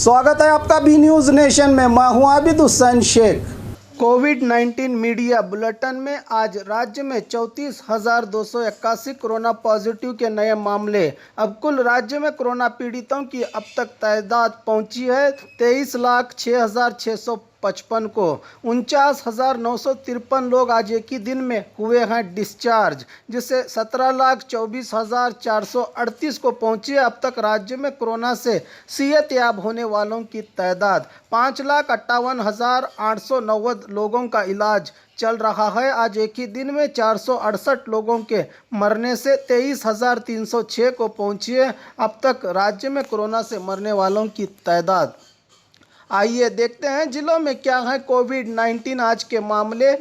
स्वागत है आपका बी न्यूज़ नेशन में। मैं हूं आबिद हुसैन शेख। कोविड-19 मीडिया बुलेटिन में आज राज्य में 34,281 कोरोना पॉजिटिव के नए मामले। अब कुल राज्य में कोरोना पीड़ितों की अब तक तादाद पहुंची है 23,06,655 को। 49,953 लोग आज एक ही दिन में हुए हैं डिस्चार्ज, जिससे 17,24,438 को पहुंची है अब तक राज्य में कोरोना से सेहतयाब होने वालों की तादाद। 5,58,890 लोगों का इलाज चल रहा है। आज एक ही दिन में 468 लोगों के मरने से 23,306 को पहुंची है अब तक राज्य में कोरोना से मरने वालों की तादाद। आइए देखते हैं जिलों में क्या है कोविड-19 आज के मामले।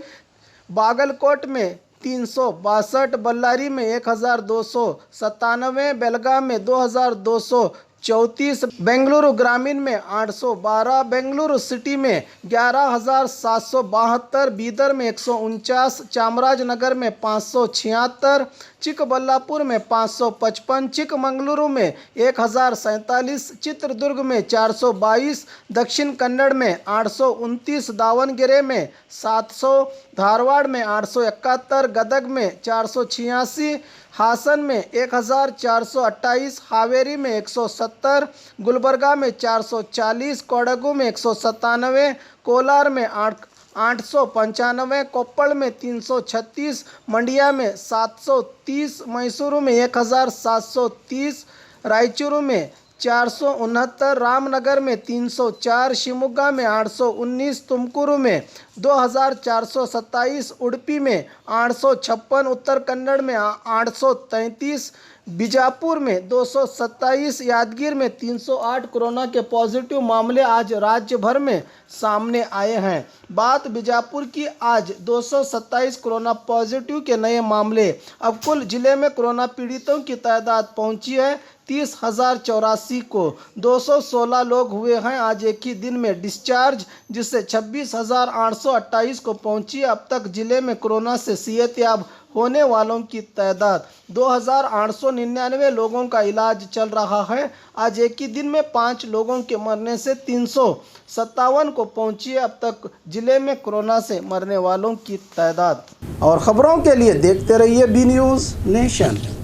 बागलकोट में 362, बल्लारी में 1,297, बेलगाम में 2,234, बेंगलुरु ग्रामीण में 812, बेंगलुरु सिटी में 11,772, बीदर में 149, चामराजनगर में 576, चिकबल्लापुर में 555, चिकमंगलुरु में 1,047, चित्रदुर्ग में 422, दक्षिण कन्नड़ में 829, दावणगेरे में 700, धारवाड़ में 871, गदग में 486, हासन में 1,428, हावेरी में 170, गुलबर्गा में 440, कोडगु में 197, कोलार में 895, कोप्पल में 336, मंडिया में 730, मैसूरू में 1,730, रायचूरू में 469, रामनगर में 304, शिवमोगा में 819, तुमकुरु में 2,427, उडुपी में 856, उत्तर कन्नड़ में 833, बीजापुर में 227, यादगीर में 308 कोरोना के पॉजिटिव मामले आज राज्य भर में सामने आए हैं। बात बीजापुर की, आज 227 कोरोना पॉजिटिव के नए मामले। अब कुल जिले में कोरोना पीड़ितों की तादाद पहुंची है 30,084 को। 216 लोग हुए हैं आज एक ही दिन में डिस्चार्ज, जिससे 26,828 को पहुंची। अब तक जिले में कोरोना से सेहतयाब होने वालों की तादाद 2,899 लोगों का इलाज चल रहा है। आज एक ही दिन में 5 लोगों के मरने से 357 को पहुंची है अब तक जिले में कोरोना से मरने वालों की तादाद। और खबरों के लिए देखते रहिए बी न्यूज़ नेशन।